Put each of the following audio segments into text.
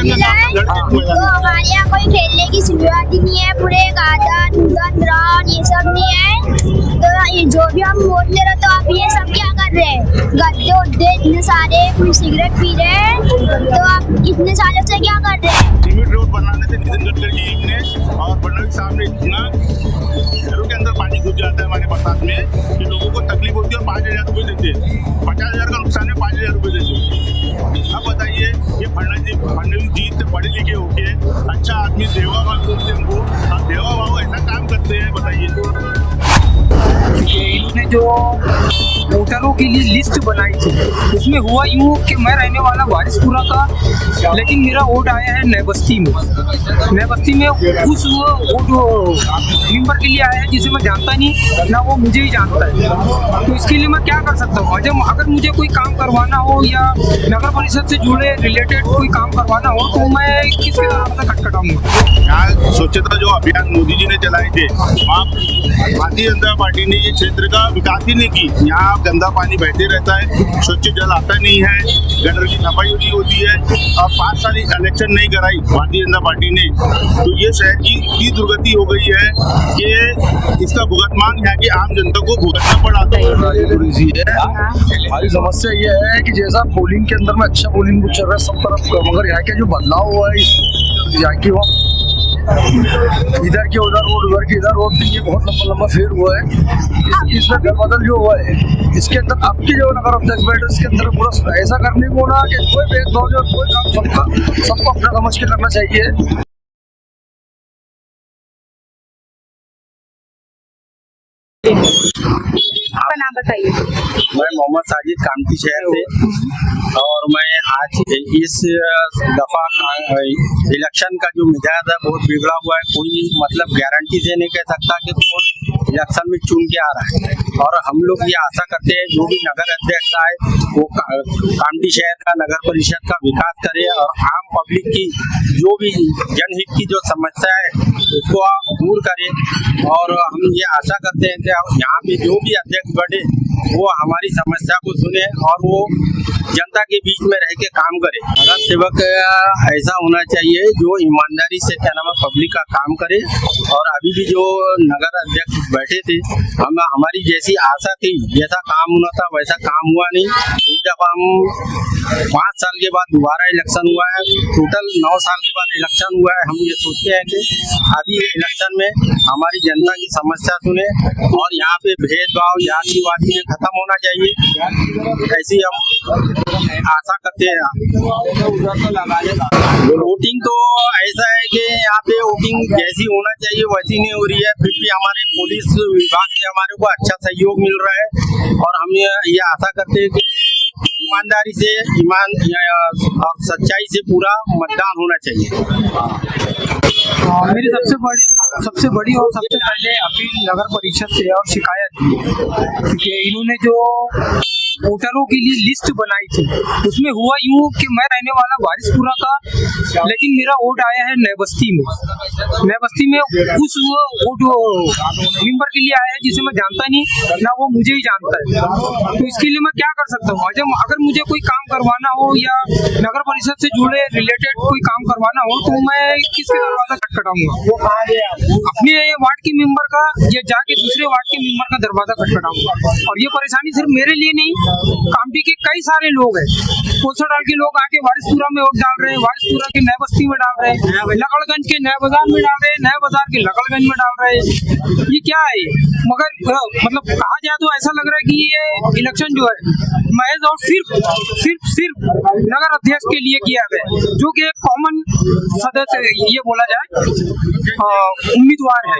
मिला है तो हमारे यहाँ कोई खेलने की सुविधा नहीं है, पूरे गार्डन उड़न ग्राउंड ये सब नहीं है। तो ये जो भी हम वोट ले रहे तो आप ये सब क्या कर रहे हैं, गद्दे उड्डे इतने सारे, कोई सिगरेट पी रहे हैं, तो आप इतने सालों से क्या कर रहे हैं। सीमेंट रोड बनाने से नितिन गडकरी जी ने और फडणवीस साहब ने इतना घरों के अंदर पानी घुस जाता है हमारे बरसात में कि लोगों को तकलीफ होती है और 5,000 रुपये देते हैं। 50,000 का नुकसान है, 5,000 रुपये देते हैं। अब बताइए ये फडणवीस जी से पढ़े लिखे होके अच्छा आदमी देवा भाव बोलते हैं उनको, आप देवा भाव ऐसा काम करते हैं बताइए। इन्होंने जो वोटरों के लिए लिस्ट बनाई थी उसमें हुआ यूँ कि मैं रहने वाला वारिसपुरा का, लेकिन मेरा वोट आया है नए बस्ती में। नए बस्ती में उस वोट मेंबर के लिए आया है जिसे मैं जानता नहीं ना वो मुझे ही जानता है। तो इसके लिए मैं क्या कर सकता हूँ। जब अगर मुझे कोई काम करवाना हो या नगर परिषद से जुड़े रिलेटेड कोई काम करवाना हो तो मैं किसके दरवाजा खटखटाऊंगा। यहाँ स्वच्छता जो अभियान मोदी जी ने चलाए थे वहाँ भारतीय जनता पार्टी ने ये क्षेत्र का विकास ही नहीं की। यहाँ गंदा पानी बहते रहता है, स्वच्छ जल आता नहीं है, गटर की सफाई नहीं होती है और 5 साल इलेक्शन नहीं कराई भारतीय जनता पार्टी ने। तो ये शहर की इतनी दुर्गति हो गई है कि इसका भुगतान यहाँ की आम जनता को भुगतना पड़ा। हमारी समस्या ये है कि जैसा पोलिंग के अंदर में अच्छा पोलिंग चल रहा है सब तरफ का, मगर यहाँ के जो बदलाव हुआ है यहाँ की वहाँ इधर के उधर रोड, उधर के इधर रोड, ये बहुत लंबा फेर हुआ है। इसमें फेरबदल जो हुआ है इसके अंदर आपकी जो नगर अध्यक्ष बैठे इसके अंदर पूरा ऐसा करने को ना कि कोई भेदभाव जो कोई काम सबको अपना समझ के करना चाहिए। आपका नाम बताइए। मैं मोहम्मद साजिद कामठी शहर से, और मैं आज इस दफा इलेक्शन का जो मिजाज है बहुत बिगड़ा हुआ है। कोई मतलब गारंटी दे नहीं कह सकता कि कौन इलेक्शन में चुन के आ रहा है। और हम लोग ये आशा करते हैं जो भी नगर अध्यक्ष आए वो कामठी शहर का नगर परिषद का विकास करे और आम पब्लिक की जो भी जनहित की जो समस्या है उसको दूर करे। और हम ये आशा करते हैं कि यहाँ पे जो भी अध्यक्ष बढ़े वो हमारी समस्या को सुने और वो जनता के बीच में रह के काम करे। नगर सेवक ऐसा होना चाहिए जो ईमानदारी से क्या नाम है पब्लिक का काम करे। और अभी भी जो नगर अध्यक्ष बैठे थे हमारी जैसी आशा थी, जैसा काम होना था वैसा काम हुआ नहीं। इस दफा हम 5 साल के बाद दोबारा इलेक्शन हुआ है, टोटल 9 साल के बाद इलेक्शन हुआ है। हम ये सोचते हैं कि अभी इलेक्शन में हमारी जनता की समस्या सुने और यहाँ पे भेदभाव जातिवादी खत्म होना चाहिए, ऐसी हम आशा करते हैं। वोटिंग तो ऐसा है कि यहाँ पे वोटिंग जैसी होना चाहिए वैसी नहीं हो रही है। फिर भी हमारे पुलिस विभाग से हमारे को अच्छा सहयोग मिल रहा है और हम ये आशा करते हैं कि ईमानदारी से और सच्चाई से पूरा मतदान होना चाहिए। मेरी सबसे बड़ी और सबसे पहले अपील नगर परिषद से और शिकायत कि इन्होंने जो वोटरों के लिए लिस्ट बनाई थी उसमें हुआ यूँ कि मैं रहने वाला वारिसपुरा का, लेकिन मेरा वोट आया है नए बस्ती में। नए बस्ती में उस वोट मेंबर के लिए आया है जिसे मैं जानता नहीं ना वो मुझे ही जानता है। तो इसके लिए मैं क्या कर सकता हूँ। जब अगर मुझे कोई काम करवाना हो या नगर परिषद से जुड़े रिलेटेड कोई काम करवाना हो तो मैं किसके दरवाजा खटखटाऊंगा। अपने वार्ड के मेंबर का या जाके दूसरे वार्ड के मेंबर का दरवाजा खटखटाऊंगा। और ये परेशानी सिर्फ मेरे लिए नहीं, कामठी के कई सारे लोग हैं। कोसड़ाल के लोग आके वारिसपुरा में वोट डाल रहे हैं, वारिसपुरा के नए बस्ती में डाल रहे हैं, लकड़गंज के नए बाजार में डाल रहे हैं, नए बाजार के लकड़गंज में डाल रहे हैं। ये क्या है? मगर मतलब कहा जाए तो ऐसा लग रहा है कि ये इलेक्शन जो है महज और सिर्फ नगर अध्यक्ष के लिए किया गया, जो कि एक कॉमन सदस्य ये बोला जाए उम्मीदवार है।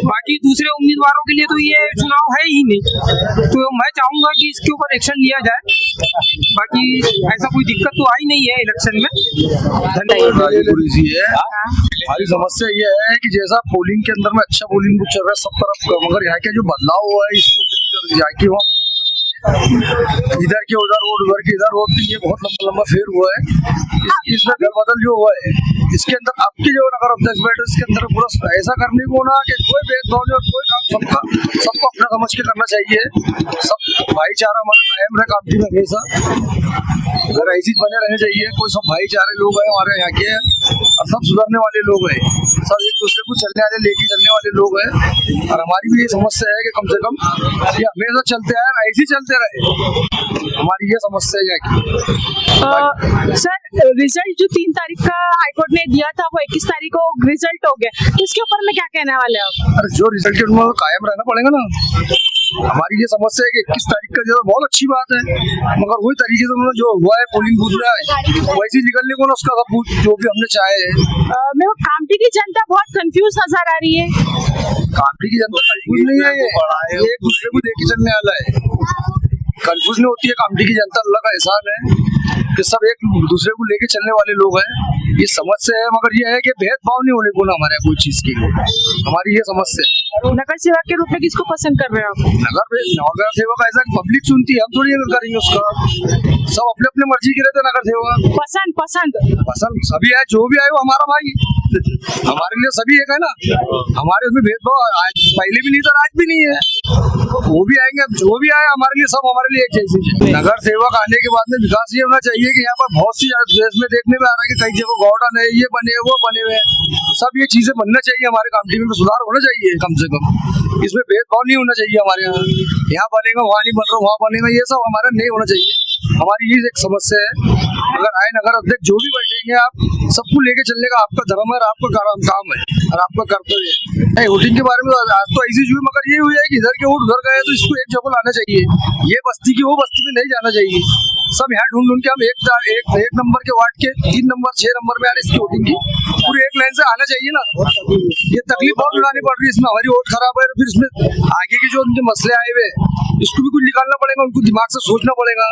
बाकी दूसरे उम्मीदवारों के लिए तो ये चुनाव है ही नहीं। तो मैं चाहूंगा कि इसके ऊपर एक्शन लिया जाए। बाकी ऐसा कोई दिक्कत तो आई नहीं है इलेक्शन में। धन्यवाद। हमारी समस्या ये है कि जैसा पोलिंग के अंदर में अच्छा पोलिंग चल रहा है सब तरफ का, मगर यहाँ के जो बदलाव हुआ है यहाँ की वहाँ इधर के उधर रोड, उधर के इधर रोड, ये बहुत लंबा फेर हुआ है। इसमें फेरबदल जो हुआ है इसके अंदर आपके जो नगर अध्यक्ष बैठे इसके अंदर पूरा ऐसा करने को ना कि कोई भेदभाव नहीं और कोई काम सबको अपना समझ के करना चाहिए। सब भाईचारा हमारा कायम रहे कामटी में हमेशा, अगर ऐसी बने रहने चाहिए। कोई सब भाईचारे लोग हैं हमारे यहाँ के और सब सुधरने वाले लोग हैं, सब एक दूसरे को चलने वाले लेके चलने वाले लोग हैं। और हमारी भी ये समस्या है कि कम से कम ये हमेशा चलते आए और ऐसे ही चलते रहे, हमारी ये समस्या है यहाँ की। सर रिजल्ट जो 3 तारीख का हाईकोर्ट ने दिया था वो 21 तारीख को रिजल्ट हो गया, तो इसके ऊपर में क्या कहने वाले आप? अरे जो रिजल्ट है उनमें कायम रहना पड़ेगा ना। हमारी ये समस्या है कि 21 तारीख का जो बहुत अच्छी बात है, मगर वही तरीके से उन्होंने जो हुआ है पोलिंग बूथ में वैसे ही निकलने को ना उसका सबूत जो भी हमने चाहे है। मेरे को कामटी की जनता बहुत कंफ्यूज नजर आ रही है। कामटी की जनता कंफ्यूज नहीं है, ये एक दूसरे को लेके चलने वाला है। कंफ्यूज नहीं होती है कामटी की जनता, अल्लाह का एहसान है कि सब एक दूसरे को लेके चलने वाले लोग हैं। ये समस्या है, मगर ये है कि भेदभाव नहीं होने को ना हमारे यहाँ कोई चीज के लिए, हमारी ये समस्या है। नगर सेवक के रूप में किसको पसंद कर रहे हो आप? नगर सेवक ऐसा पब्लिक चुनती है, हम थोड़ी करेंगे उसका। सब अपने अपने मर्जी के रहते नगर सेवक। पसंद सभी है, जो भी आए वो हमारा भाई, हमारे लिए सभी एक है ना। हमारे उसमें भेदभाव आज पहले भी नहीं था, आज भी नहीं है। वो भी आएंगे, जो भी आए हमारे लिए सब हमारे लिए एक जैसे। नगर सेवक आने के बाद में विकास ये होना चाहिए कि यहाँ पर बहुत सी देश में देखने में आ रहा है कि कई जगह गार्डन है, ये बने वो बने हुए हैं, सब ये चीजें बनना चाहिए। हमारे कामटी में सुधार होना चाहिए कम से कम, इसमें भेदभाव नहीं होना चाहिए हमारे यहाँ बनेगा वहाँ नहीं बन रहा वहाँ बनेगा, ये सब हमारा नहीं होना चाहिए। हमारी ये एक समस्या है। अगर आए नगर अध्यक्ष जो भी बैठेंगे आप सबको लेके चलने का आपका धर्म है, आपका काम है और आपका कर्तव्य है। वोटिंग के बारे में आज तो ऐसी हुई, मगर ये हुई है कि इधर के वोट उधर गए तो इसको एक जगह लाना चाहिए, ये बस्ती की वो बस्ती में नहीं जाना चाहिए। सब यहाँ ढूंढ के हम एक नंबर के वार्ड के 3 नंबर 6 नंबर में यार इसकी वोटिंग की पूरी एक लाइन से आना चाहिए ना। ये तकलीफ बहुत उठानी पड़ रही है, इसमें हमारी वोट खराब है, फिर इसमें आगे के जो उनके मसले आए हुए इसको भी कुछ निकालना पड़ेगा, उनको दिमाग से सोचना पड़ेगा।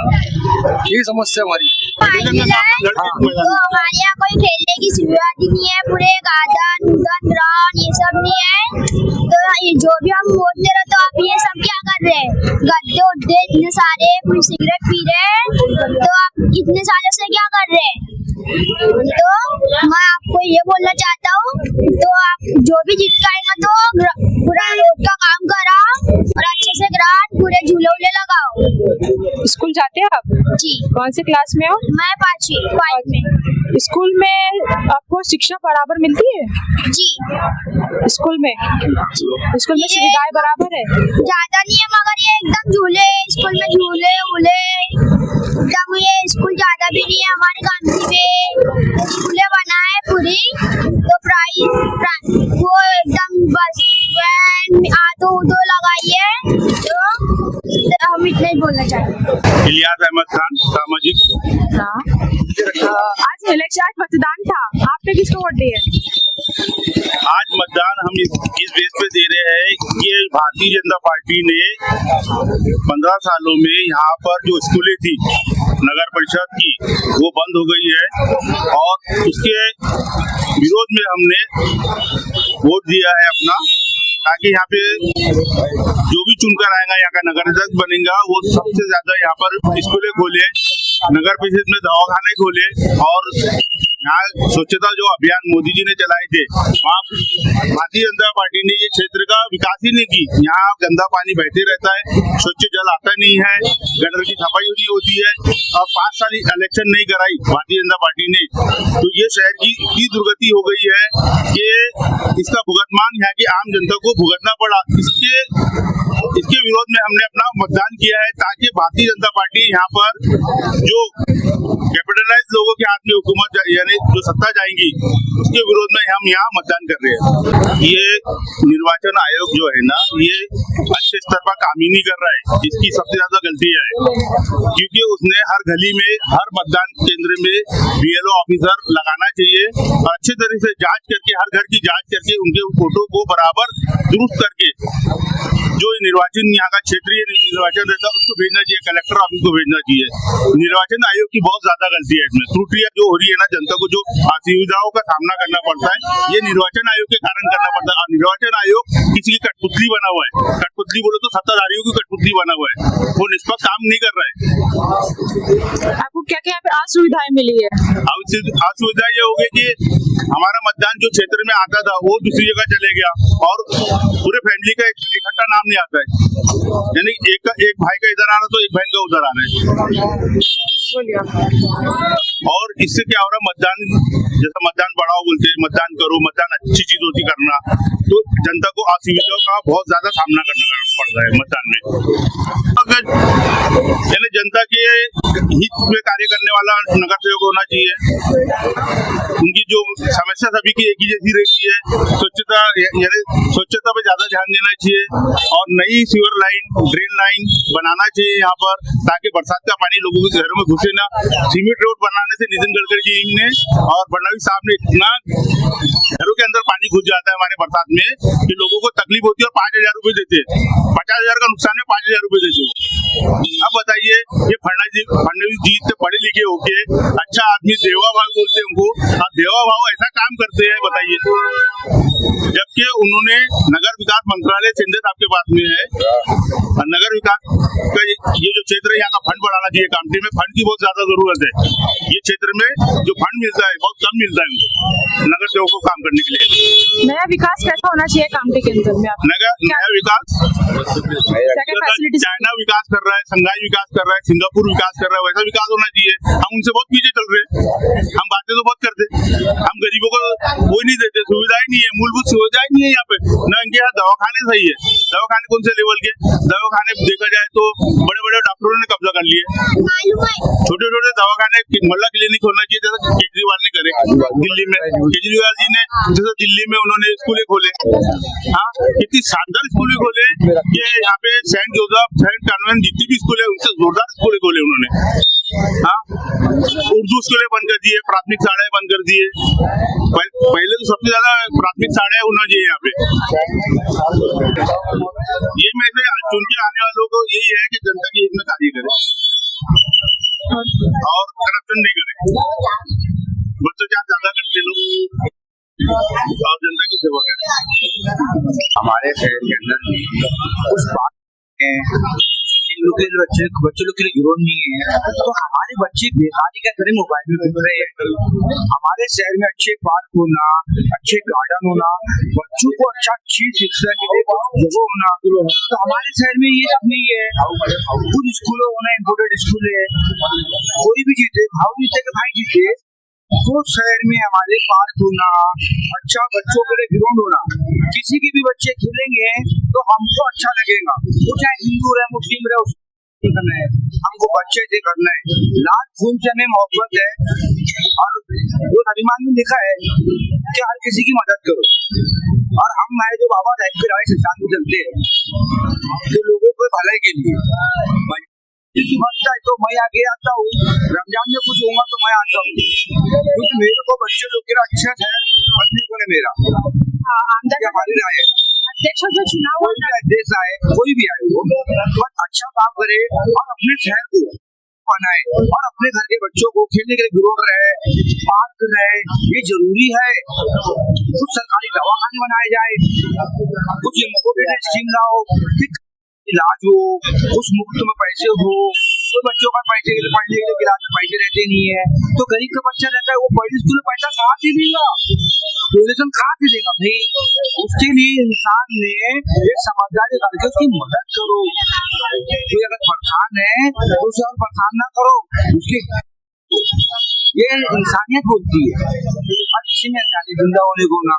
यही समस्या हमारी। तो हमारे यहाँ कोई खेलने की सुविधा नहीं है, पूरे गार्डन ग्राउंड ये सब नहीं है। तो जो भी हम वोट दे रहे तो आप ये सब क्या कर रहे हैं, गद्दे उद्दे इतने सारे, पूरी सिगरेट पी रहे हैं, तो आप इतने सालों से क्या कर रहे हैं? तो मैं आपको ये बोलना चाहता हूँ, तो आप जो भी जीत के आएगा तो पूरा रोड का काम कराओ और अच्छे से ग्राउंड पूरे झूले उले लगाओ। स्कूल जाते हैं आप? जी। कौन से क्लास में हो? मैं 5वीं में। स्कूल में आपको शिक्षा बराबर मिलती है? जी। स्कूल में सुविधाएं बराबर है? ज्यादा नहीं है, मगर ये एकदम झूले, स्कूल में झूले उले एकदम, ये स्कूल ज्यादा भी नहीं है। हमारे गांधी में झूले बना है पूरी, तो प्राइस वो एकदम बस वैन ऑटो लगाई है, तो हम इतना ही बोलना चाहते। इलियास अहमद खान, सामाजिक। आज मतदान था, आपने किसको वोट दिए? आज मतदान हम इस बेस पे दे रहे हैं, ये भारतीय जनता पार्टी ने 15 सालों में यहाँ पर जो स्कूलें थी नगर परिषद की वो बंद हो गई है, और उसके विरोध में हमने वोट दिया है अपना, ताकि यहाँ पे जो भी चुनकर आएगा यहाँ का नगर अध्यक्ष बनेगा वो सबसे ज्यादा यहाँ पर स्कूलें खोले, नगर परिषद में दवाखाने खोले, और यहाँ स्वच्छता जो अभियान मोदी जी ने चलाए थे वहाँ भारतीय जनता पार्टी ने ये क्षेत्र का विकास ही नहीं की। यहाँ गंदा पानी बहते रहता है, स्वच्छ जल आता नहीं है, गटर की सफाई नहीं होती है, और 5 साल इलेक्शन नहीं कराई भारतीय जनता पार्टी ने, तो ये शहर की दुर्गति हो गई है कि इसका भुगतान यहाँ की आम जनता को भुगतना पड़ा। इसके विरोध में हमने अपना मतदान किया है, ताकि भारतीय जनता पार्टी यहाँ पर जो कैपिटलाइज लोगों के हाथ में हुकूमत यानी जो सत्ता जाएंगी उसके विरोध में हम यहाँ मतदान कर रहे हैं। ये निर्वाचन आयोग जो है ना, ये अच्छे स्तर पर काम ही नहीं कर रहा है, इसकी सबसे ज्यादा गलती है, क्योंकि उसने हर गली में हर मतदान केंद्र में BLO ऑफिसर लगाना चाहिए और अच्छे तरीके से जांच करके, हर घर की जांच करके उनके फोटो को बराबर दुरुस्त करके जो निर्वाचन यहाँ का क्षेत्रीय निर्वाचन रहता है उसको भेजना चाहिए, कलेक्टर ऑफिस को भेजना चाहिए। निर्वाचन आयोग की बहुत ज्यादा गलती है इसमें, त्रुटियां जो हो रही है ना, जनता को जो असुविधाओं का सामना करना पड़ता है ये निर्वाचन आयोग के कारण करना पड़ता है। और निर्वाचन आयोग किसी की कठपुतली बना हुआ है, कठपुतली बोलो तो सत्ताधारियों की कठपुतली बना हुआ है, वो निष्पक्ष काम नहीं कर रहा है। आपको क्या क्या यहाँ पे असुविधाएं मिली है? असुविधा ये हो गई कि हमारा मतदान जो क्षेत्र में आता था वो दूसरी जगह चले गया और पूरे फैमिली का इकट्ठा नाम नहीं आता है, यानी एक भाई का इधर आ रहा तो एक बहन का उधर आ रहा है। और इससे क्या हो रहा है, मतदान जैसा मतदान बढ़ाओ बोलते हैं, मतदान करो, मतदान अच्छी चीज होती करना, तो जनता को असुविधाओं का बहुत ज्यादा सामना करना पड़ रहा है मतदान में। अगर यानी जनता के हित में कार्य करने वाला नगर सेवक होना चाहिए। उनकी जो समस्या सभी की एक ही जैसी रहती है, स्वच्छता यानी स्वच्छता पे ज्यादा ध्यान देना चाहिए और नई सीवर लाइन, ड्रेन लाइन बनाना चाहिए यहाँ पर, ताकि बरसात का पानी लोगों के घरों में घुसे ना। सीमेंट रोड बनाने से नितिन गडकरी जी ने और फडणवीस साहब ने इतना घरों के अंदर पानी घुस जाता है हमारे बरसात में कि लोगों को तकलीफ होती है और 5,000 रुपए देते, 50,000 का नुकसान है, 5,000 रुपए देते हो। अब बताइए, ये फडणवीस जी से पढ़े लिखे होके अच्छा आदमी देवा भाव बोलते हैं उनको, अब देवा भाव ऐसा काम करते हैं बताइए, जबकि उन्होंने नगर विकास मंत्रालय शिंदे साहब के पास में है और नगर विकास का ये जो क्षेत्र है यहाँ का फंड बढ़ाना चाहिए। कामठी में फंड की बहुत ज्यादा जरूरत है, ये क्षेत्र में जो फंड मिलता है बहुत कम मिलता है उनको नगर सेवकों को काम करने के लिए। नया विकास कैसा होना चाहिए कामठी के अंदर में? नया विकास चाइना विकास कर रहा है, संघाई विकास कर रहा है, सिंगापुर विकास कर रहा है, वैसा विकास होना चाहिए। हम उनसे बहुत पीछे चल रहे हैं, हम बातें तो बहुत करते, हम गरीबों को कोई नहीं देते, सुविधाएं नहीं है, मूलभूत सुविधाएं नहीं है यहाँ पे। न इनके यहाँ दवाखाने सही है, दवाखाने कौन से लेवल के दवाखाने देखा जाए तो बड़े बड़े डॉक्टरों ने कब्जा कर लिए, छोटे छोटे दवाखाने मल्ला क्लिनिक होना चाहिए जैसा केजरीवाल ने करे दिल्ली में। केजरीवाल जी ने जैसे दिल्ली में उन्होंने स्कूलें खोले, हाँ कितनी शानदार स्कूलें खोले कि यहाँ पे सेंट जोसेफ, सेंट कॉन्वेंट जितनी भी स्कूल है उनसे जोरदार स्कूलें खोले उन्होंने। हाँ, उर्दू स्कूलें बंद कर दिए, प्राथमिक शालाएं बंद कर दिए। पहले तो सबसे ज्यादा प्राथमिक शालाएं होना चाहिए यहाँ पे। ये में से चुन के आने वालों को यही है कि जनता के हित में कार्य करे और करप्शन नहीं करे, भ्रष्टाचार ज्यादा करते लोग और जनता की सेवा करें। हमारे शहर के अंदर उस बात बच्चे लोग के लिए विरोध नहीं है, तो हमारे बच्चे बेकारी क्या करें, मोबाइल में घूम रहे हैं। हमारे शहर में अच्छे पार्क होना, अच्छे गार्डन होना, बच्चों को अच्छी शिक्षा के लिए जगह होना, तो हमारे शहर में ये सब नहीं है। कुछ स्कूलों होना, इम्पोर्टेड स्कूल है, कोई भी जीते, भाव जीते के भाई जीते, तो शहर में हमारे पार्क होना, अच्छा बच्चों के लिए ग्राउंड होना, किसी की भी बच्चे खेलेंगे तो हमको अच्छा लगेगा, वो चाहे हिंदू रहे मुस्लिम रहे, उसको करना है, हमको बच्चे से करना है। लाल खून से हमें मोहब्बत है और वो अभिमान में लिखा है कि हर किसी की मदद करो, और हम है जो बाबा साहब के राय सिद्धांत को चलते हैं जो लोगों के भलाई के लिए बनता है, तो मैं आगे आता हूँ। रमजान में कुछ होगा तो मैं आता हूँ, क्योंकि मेरे को बच्चे लोग के अच्छा है, बच्चे को मेरा हमारी राय है। अध्यक्ष जो चुनाव अध्यक्ष आए, कोई भी आए, वो बहुत अच्छा काम करे और अपने शहर को बनाए और अपने घर के बच्चों को खेलने के लिए ग्राउंड रहे, पार्क रहे, ये जरूरी है। कुछ सरकारी दवाखाने बनाए जाए, कुछ इम्पोर्टेड स्कीम ना हो, इलाज हो, उस मुफ्त में पैसे हो, तो बच्चों का पैसे के लिए पढ़ने के लिए इलाज में पैसे रहते नहीं है, तो गरीब का बच्चा रहता है वो पढ़ने स्कूल में पैसा कहाँ से देगा, डोनेशन कहाँ से देगा भाई। उसके लिए इंसान ने एक समझदारी करके उसकी मदद करो। कोई अगर परेशान है तो उसे और परेशान ना करो, उसकी ये इंसानियत होती है, और किसी में जिंदा होने को ना।